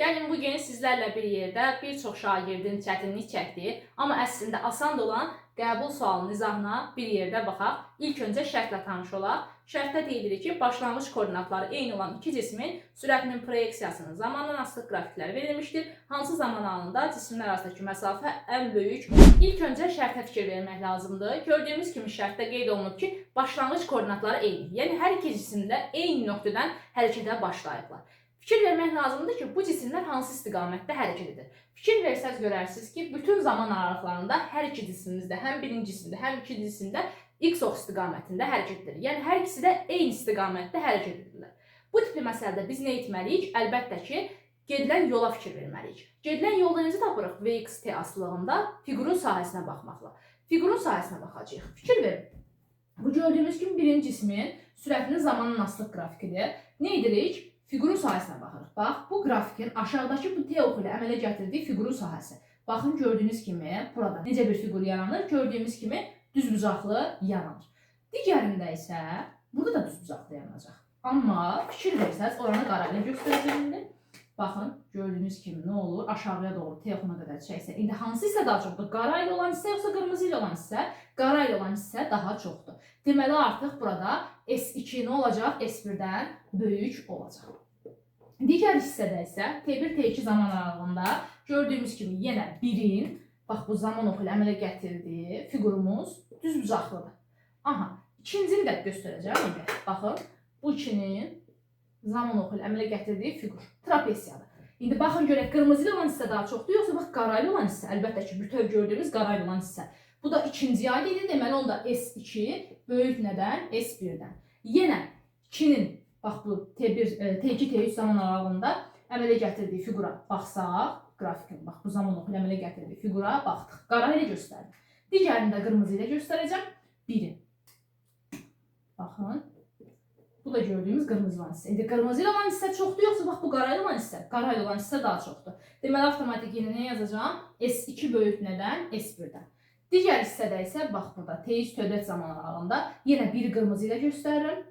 Gəlin bugün sizlərlə bir yerdə bir çox şagirdin çətinlik çəkdiyi, amma əslində asan da olan qəbul sualının izahına bir yerdə baxaq. İlk öncə şərtlə tanış olaq. Şərtdə deyilir ki, başlanğıc koordinatları eyni olan iki cismin sürətinin proyeksiyasının zamandan asılı qrafikləri verilmişdir. Hansı zaman aralığında cisimlər arasındakı məsafə ən böyük? İlk öncə şərtə fikir vermək lazımdır. Gördüyümüz kimi şərtdə qeyd olunub ki, başlanğıc koordinatları eyni. Yəni hər iki cisim də eyni nöqtədən hərəkətə başlayıblar. Fikir vermək lazımdır ki, bu cisimlər hansı istiqamətdə hərəkət edir. Fikir versəz görərsiniz ki, bütün zaman aralıqlarında hər iki cisimimizdə, həm birincisində, həm ikincisində x ox istiqamətində hərəkət edir. Yəni hər ikisi də eyni istiqamətdə hərəkət edirlər. Bu tipli məsələdə biz nə etməliyik? Əlbəttə ki, gedilən yola fikir verməliyik. Gedilən yolda necə tapırıq? Vxt asılılığında fiqurun sahəsinə baxmaqla. Fiqurun sahəsinə baxacağıq. Fikir verin. Bu gördüyümüz kimi birinci cismin sürətinin zamanın asılıq qrafikidir. Nə edirik? Fiqurun sahəsinə baxırıq. Bax, bu qrafikin aşağıdakı bu T oxu ilə əmələ gətirdiyi fiqurun sahəsi. Baxın, gördüyünüz kimi burada necə bir fiqur yaranır? Gördüyümüz kimi düzbucaqlı yaranır. Digərində isə burada da düzbucaqlı yaranacaq. Amma fikir versəz, oranı qara ilə göstərəcəyimdir. Baxın, gördüyünüz kimi nə olur? Aşağıya doğru T oxuna qədər çəksə. İndi hansı hissə daha çoxdur? Qara ilə olan hissə yoxsa qırmızı ilə olan hissə? Qara ilə olan hissə daha çoxdur. Deməli, artıq burada S2 nə olacaq? S1-dən böyük olacaq. Digər hissədə isə T1, T2 zaman aralığında gördüyümüz kimi yenə 1-in, bax bu zaman oxu ilə əmələ gətirdiyi fiqurumuz düzbucaqlıdır. Aha, ikincini də göstərəcəm. Baxın, bu 2-nin zaman oxu ilə əmələ gətirdiyi fiqur trapesiyadır. İndi baxın görək, qırmızı ilə olan hissə daha çoxdur, yoxsa bax qara ilə olan hissə, əlbəttə ki, bütöv gördüyümüz qara ilə olan hissə. Bu da ikinciyə aid idi, deməli onda S2 böyük nədən? S1-dən. Yenə 2-nin, bax bu T1, T2, T3 zaman aralığında əmələ gətirdiyi fiqura baxsaq, qrafikin, bax bu zaman oxu ilə əmələ gətirdiyi fiqura baxdıq. Qara ilə göstərdim. Digərini də qırmızı ilə göstərəcəm. 1-i. Baxın. Bu da gördüyümüz qırmızı olan hissə. İndi qırmızı ilə olan hissə çoxdur, yoxsa bax bu qara ilə olan hissə? Qara ilə olan hissə daha çoxdur. Deməli, avtomatik yenə nə yazacağım? S2 böyük nədən? S1-dən. Digər hissədə isə, bax burada T3, T4 zaman aralığında yenə bir qırmızı ilə göstərirəm.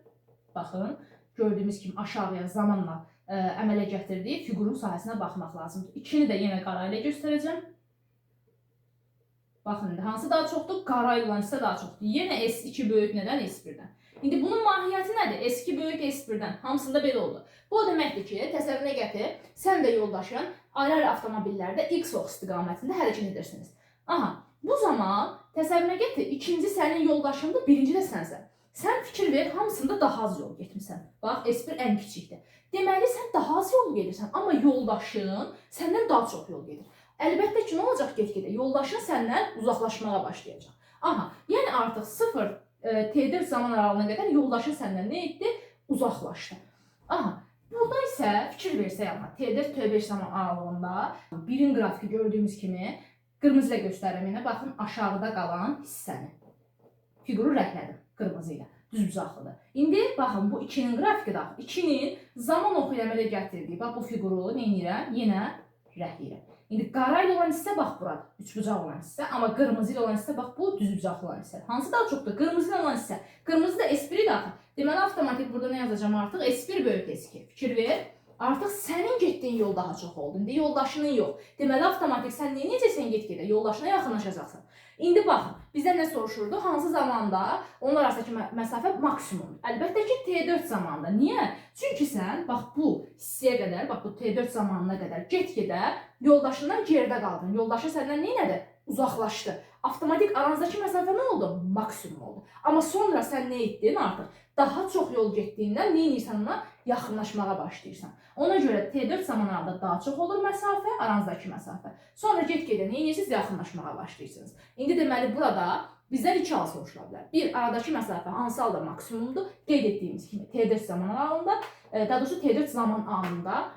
Baxın, gördüyümüz kimi aşağıya zamanla əmələ gətirdiyi fiqurun sahəsinə baxmaq lazımdır. 2-ni də yenə qara ilə göstərəcəm. Baxın, indi hansı daha çoxdur? Qara ilə olan hissə daha çoxdur. Yenə S2 böyük nədən? S1-dən. İndi bunun mahiyyəti nədir? S2 böyük S1-dən. Hamısında belə oldu. Bu o deməkdir ki, təsəvvürünə gətir, sən də yoldaşın ayrı-ayrı avtomobillərdə X ox istiqamətində hərəkət edirsiniz. Aha, bu zaman təsəvvürünə gətir, ikinci sənin yoldaşındır, birinci də sənsən. Sən fikir ver, hamısında daha az yol getmirsən. Bax, S1 ən kiçikdir. Deməli, sən daha az yol gedirsən, amma yoldaşın səndən daha çox yol gedir. Əlbəttə ki, nə olacaq get-gedə? Yoldaşın səndən uzaqlaşmağa başlayacaq. Aha, yəni artıq 0 T4 zaman aralığına qədər yoldaşın səndən nə etdi? Uzaqlaşdı. Aha, burada isə fikir versək amma T4, T5 zaman aralığında birin qrafiki gördüyümüz kimi qırmızı ilə göstərirəm. Yəni, baxın aşağıda qalan hissəni. Fiquru rəhlədim qırmızı ilə. Düzbucaqlıdır. İndi baxın bu 2-nin qrafiki də 2-nin zaman oxu ilə əmələ gətirdiyi, bax bu fiquru nə edirəm? Yenə rəhləyirəm. İndi qara ilə olan hissə bax burada, üçbucaq olan hissə, amma qırmızı ilə olan hissə bax bu düzbucaqlı olan hissə. Hansı daha çoxdur? Qırmızı ilə olan hissə. Qırmızı da S1-i daxil. Deməli, avtomatik burada nə yazacağım artıq? S1 böyük S2. Fikir ver. Artıq sənin getdiyin yol daha çox oldu. İndi yoldaşının yox. Deməli, avtomatik sən necəsən get-gedə? Yoldaşına yaxınlaşacaqsan. İndi baxın, bizdən nə soruşurdu? Hansı zamanda onlar arasındakı məsafə maksimumdur? Əlbəttə ki, T4 zamanında. Niyə? Çünki sən, bax bu hissəyə qədər, bax bu T4 zamanına qədər get-gedə yoldaşından geridə qaldın. Yoldaşı səndən neynədir? Uzaqlaşdı. Avtomatik aranızdakı məsafə nə oldu? Maksimum oldu. Amma sonra sən nə etdin artıq? Daha çox yol getdiyindən nə edirsən ona? Yaxınlaşmağa başlayırsan. Ona görə T4 zaman aralığında daha çox olur məsafə, aranızdakı məsafə. Sonra get-gedə nə edirsiniz? Yaxınlaşmağa başlayırsınız. İndi deməli burada bizdən iki hal soruşula bilər. Bir, aradakı məsafə hansı halda maksimumdur? Qeyd etdiyimiz kimi T4 zaman aralığında, daha doğrusu T4 zaman anında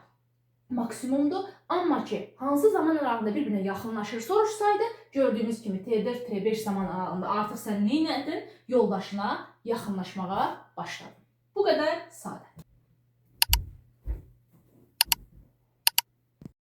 maksimumdur. Amma ki, hansı zaman aralığında bir-birinə yaxınlaşır soruşsaydı, gördüyümüz kimi T4, T5 zaman aralığında artıq sən nə edin? Yoldaşına yaxınlaşmağa başladın. Bu qədər sadə.